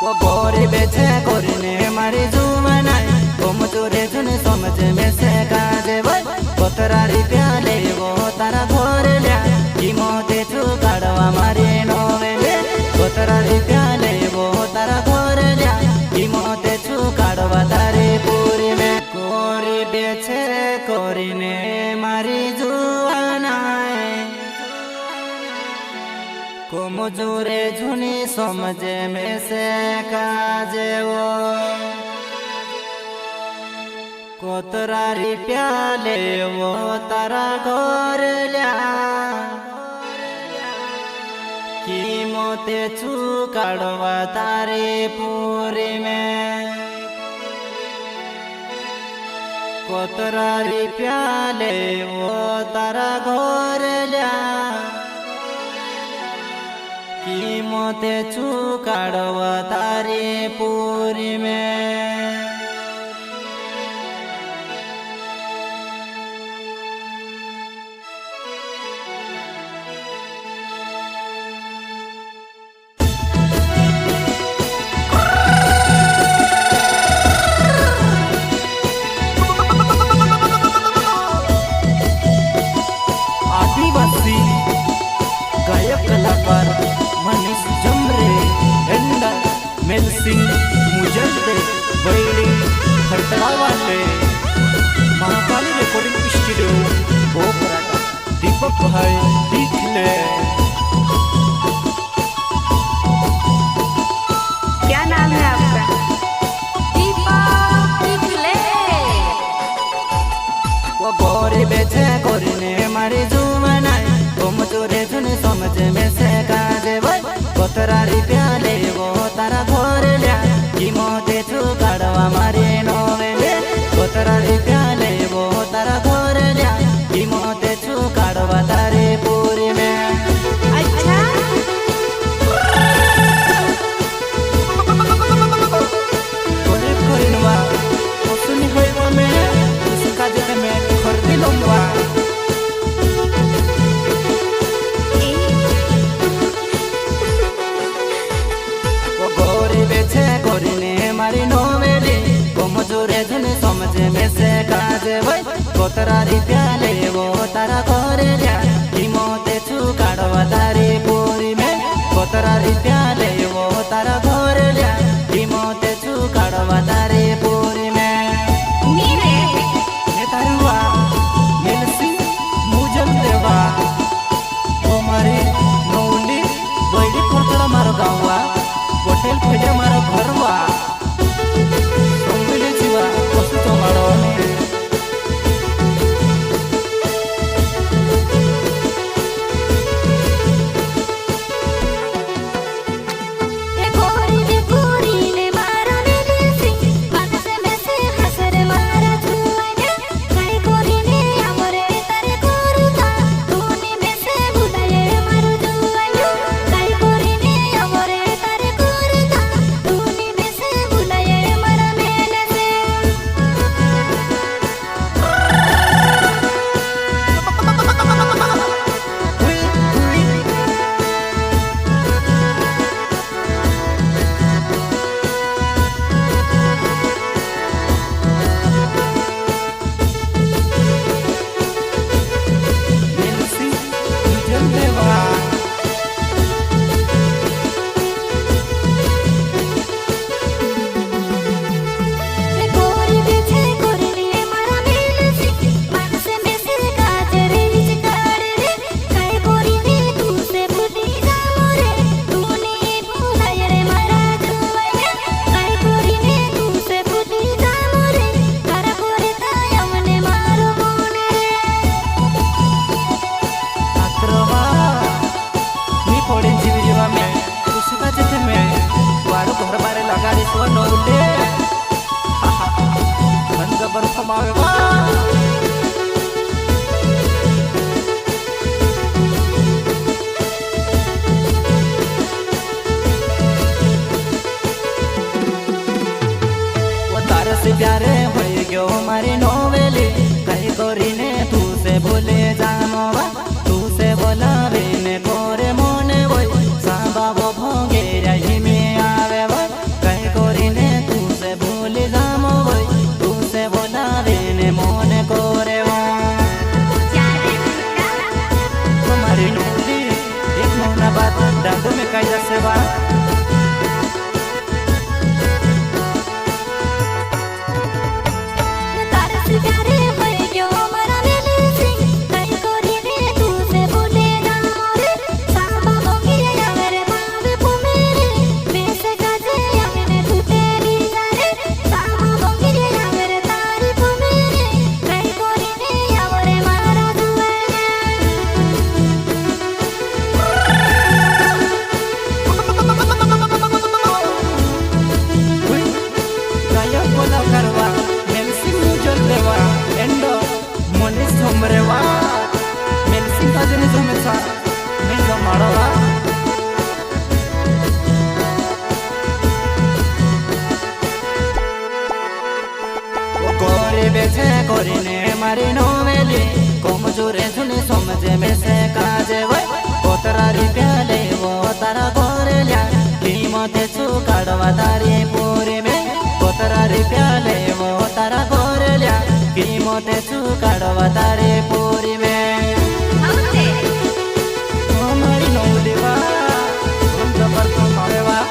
वो गोरी बेचे गोरी ने मारी जुवनाई तुम चोरे जुन समझ में से काजे वो कोतरारी प्याले वो तारा घोर लिया की मोते चू काढ़वा मारी नोवेले कोतरारी प्याले वो तारा घोर लिया की मोते चू काढ़वा तारे पूरी में गोरी बेचे गोरी ने मारी जुवनाई को मुझे झुनी समझे में से काजे वो कोतरारी प्याले वो तारा घोर लिया की मोते चू काढ़वा तारे पूरी में कोतरारी प्याले वो तारा घोर लिया की मोते चू काढ़वा तारे पूरी में आदिवासी गायक कलाकार मनीष जमरे एंड मेल सिंह मुजद्दे बैड़ी खरतड़ा वाले महाकाली रिकॉर्डिंग स्टूडियो भोपराटा दीपक भाई दिखले। क्या नाम है आपका? दीपक दिखले। वो गोरी बेचे गोरी ने मारी जुवनाई तुम चोरे जुन समझ में से काजे वो कोतरारी प्याले वो तारा घोर लिया की मोते चू काढ़वा मारे नोवेले कोतरारी प्याले वो तारा घोर लिया की मोते चू काढ़वा तारे पूरी में। अच्छा गोरी कोरिनवा सुनी होइबो में उसका जगह में खरदी लंबा गोरी ने मारी नोवेली को मुझे झुन समझ में से काजे वो कोतरारी प्याले वो तारा घोर लिया की मोते चू काढ़वा तारे पूरी में कोतरारी प्याले वो तारा घोर लिया की मोते चू काढ़वा तारे पूरी में। नीरे नेतारुआ मेल सिंह मुजद्दे वा वो मारी नौली बैड़ी खरतड़ा मारो गाँवा होटल फेजे मारो घरवा संबिले जीवा वस्तु तो मारो ये गोरी गोरी ने मारा मेरे सिंह बात से मैं से हसर मारा छुआने कई गोरी ने हमरे तारे कोरुता तूने में से भुलाए मारू जुआयो कई गोरी ने हमरे तारे कोरुता तूने में से भुलाए मारा मेले से मेल सिंह मुजद्दे वा ये गोरी बेचे गोरी ने मारा मेले से बात से मैं से काजे रे चिकाड़े रे कई गोरी ने तू से भूली जा मोरे तूने भुलाए रे मारा जुआया कई गोरी ने तू से भूली जा मोरे तारा गोरे ताया मने मारो मोने आक्रवा मी फोड़े जीवी जीवा में उसका जगह में वारो घर बारे लगा रे सो नौले हंग बर्फ मावेवा वो तारा से प्यारे हो गयो मारी नोवेली कहीं गोरी ने तू से भूले जानो वा तू से बोलावे ने गोरे मोने वो सांबा वो भोगे रही में आवे वो બેસે કરીને મારી નોવેલી કોમજોરે જૂને સમજે મેસે કાજે હોય કોતરા રૂપિયા લેવો તારા ઘરે લ્યા કિંમતે ચુકાડવા તારી પૂરી મેં કોતરા રૂપિયા લેવો તારા ઘરે લ્યા કિંમતે ચુકાડવા તારી પૂરી મેં મારી નોવલી વા જબર તો મળે વા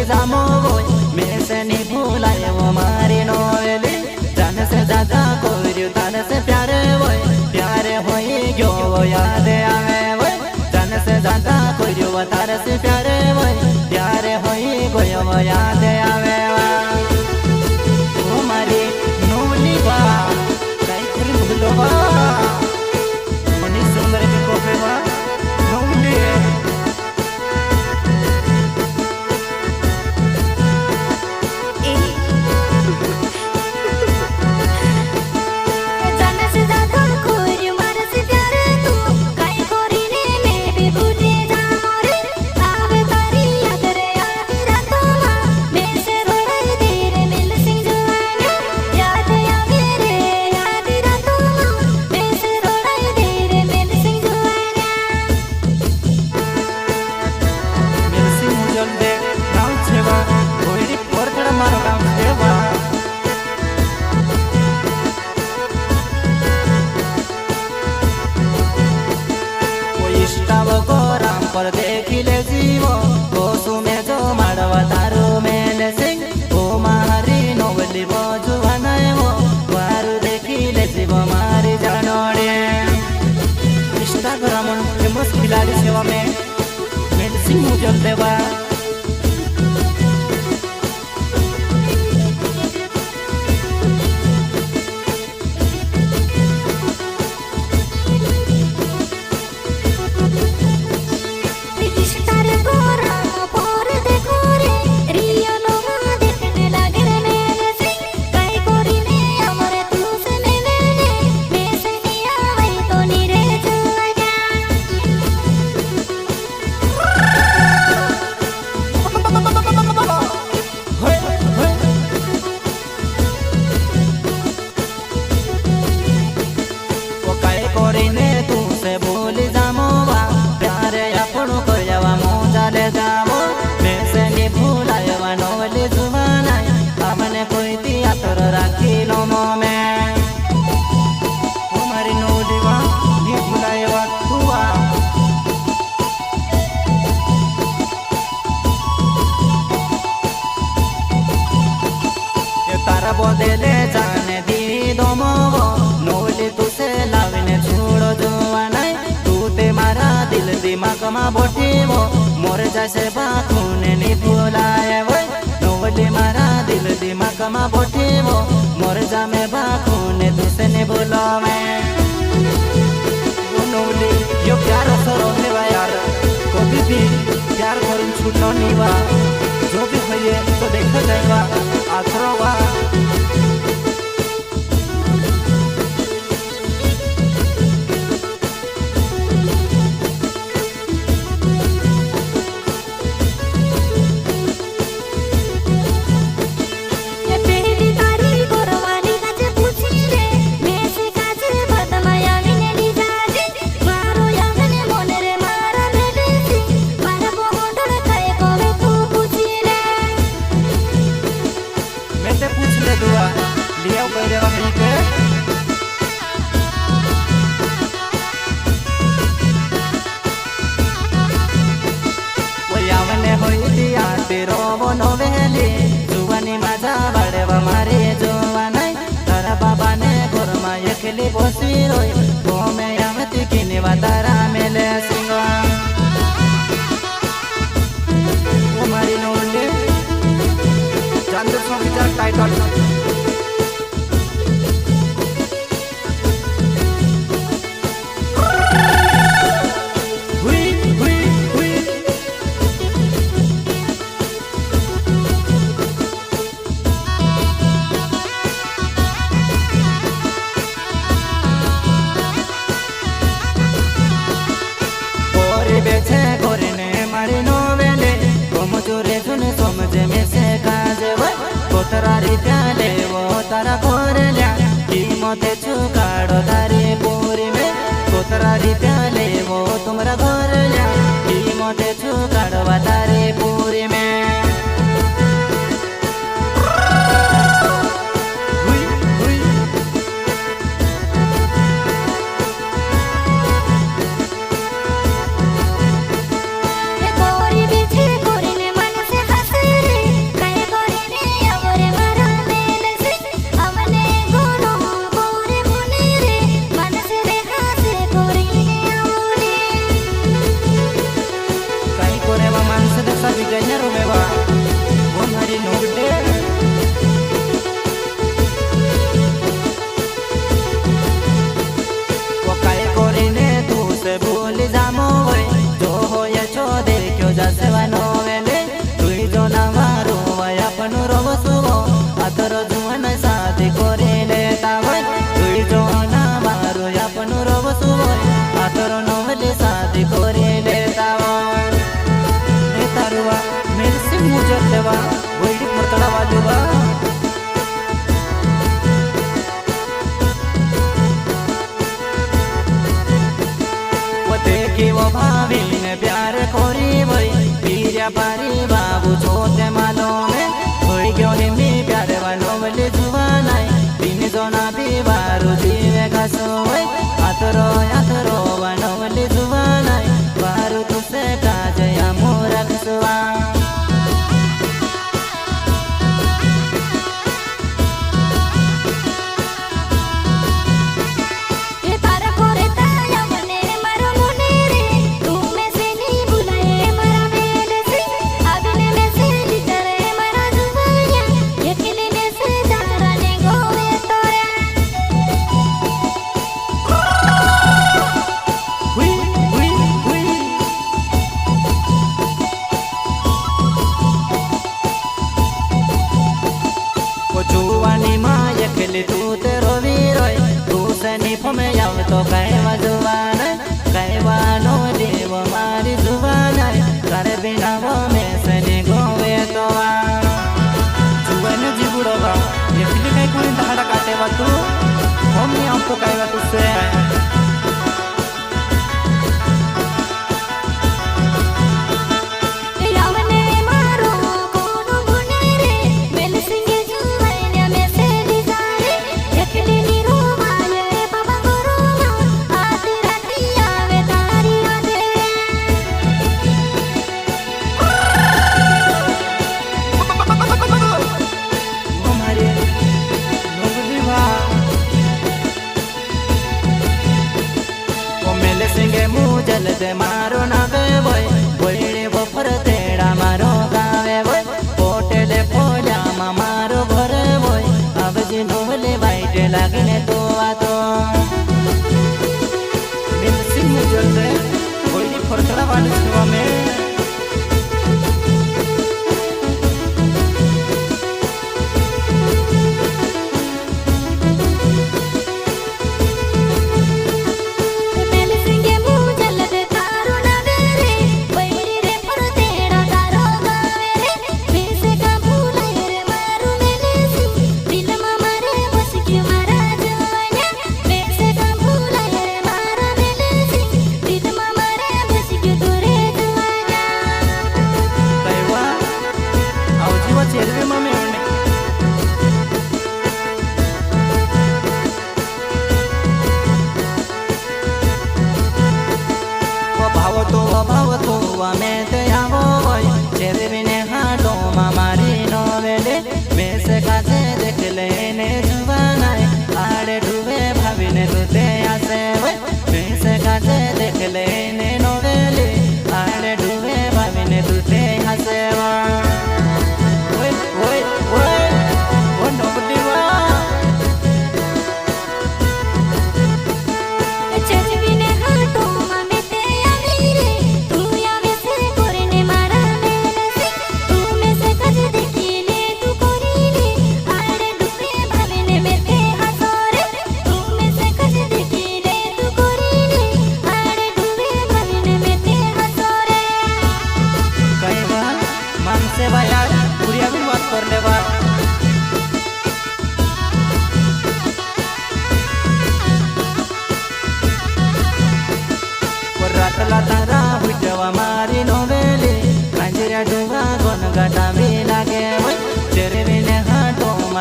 जामो बोय मैं से नहीं भूलाए वो मारी नोवेली जान से ज्यादा कोई तान से प्यारे वोय प्यारे होई गयो वो याद आवे वोय जान से ज्यादा कोई वो तार से प्यारे वोय प्यारे होई गयो वो याद आवे वो मारी नोवली वा कई करी भूलो वा मनी सुंदर की कोफे वा नोवली पर देखी ले जीवो कोसु में जो मारवा तारो में ले सिंह ओ मारी नोवली बजुआ नय वो वारु देखी ले जीवो मारी जानोड़े इंस्टाग्राम फेमस खिलाड़ी सेवा में मेडिसिन मुझल देवा बोले जाने दी दो मोवो नोवली तुसे लाविने छोड़ो जुआ नहीं तू ते मारा दिल दिमाग मा बोटीवो मोर जैसे बातूने नी भूलाए वो नोवली मारा दिल दिमाग मा बोटीवो मोर जामे बातूने तुसे नी भूलो मैं वो नोवली यो प्यार सरो है वा यार कभी भी प्यार करूं छूटो नहीं वा जो भी होइए तो देखा जाएगा आखरो वा नोवेली जुवानी माझा बाळेवा मारे जोवा नाही तारा बाबाने घरमा एकली बसवी रोय तो मैं यामती किने वातारा मेले टाइटल तरारी प्याले वो तारा कोरल्या कीमत चुकाड़ो तारी पूरी में कोतरारी प्याले वो तुम्हारा कोरल्या कीमत चुकाड़ो तारी पूरी में वो भाभी ने प्यार खोरी वही पीरिया पारी बाबू छोटे मालो में होई क्यों निमी प्यार वालों वाले जुबाना तीन जोना भी बारू जीवे घसो वही आतरो वालों वाले जुबाना बारू तुसे काजे या मोरा घसवा तू तेरो वीरोय तू सनी फमे याव तो कहवा जुबान कहवा नो देव मारी जुबान कर बिना वो में सनी गोवे तो जुबान जीबुड़ो बा ये फिर कहीं कोई दहाड़ा काटे वा तू हम नहीं हमको कहवा तुझसे जलते मारो ना गे बोय बोले बफर तेड़ा मारो गावे बोय होटले पोला मारो घर बोय अब जी नोले वाइट लगने तो आतो मिल सिंह जलते बोली फरतड़ा वाले सुवा में में ते आवो बोय चेरे बिने हाडो मारी नो वेले बेस काजे देख लेने जुबाना आड़े डूबे भाभी ने तुते आसे बोय बेस काजे देख लेने नो वेले आड़े डूबे भाभी ने तुते आसे ओए ओए ओए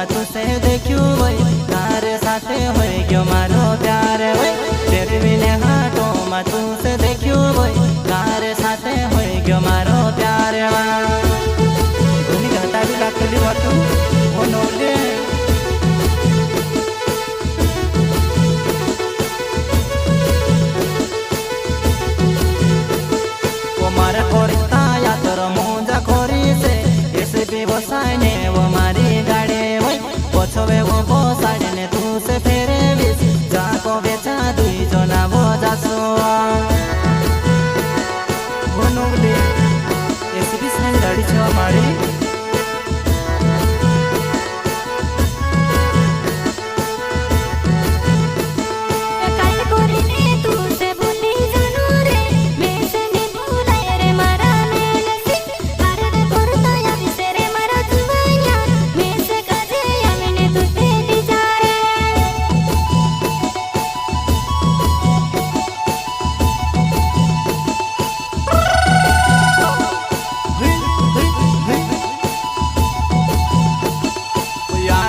માં તું સે દેખ્યું હોય તારે સાથે હોય ગયો મારો પ્યાર હોય ફેરવીને હાથો માં તું સે દેખ્યું હોય તારે સાથે હોય ગયો મારો પ્યાર ઘણી ઘટાડી રાખેલી વાતું ઓનો લે મારે ખોરતા યાતર મોજા ખોરી છે એસપી બસાઈને વો મારી ગાડે હોય પછવે વો બસાઈને તું સે ફેરવીશ જાકો વેચા દુઈ જણા બોજાસો બોનુગલી એસપી સાઈ ગાડી છે મારી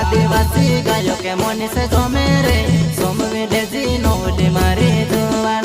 આદિવાસી ગાયો કે મોની સે ગમે રે સોમવી દેજી નો મારી જોવા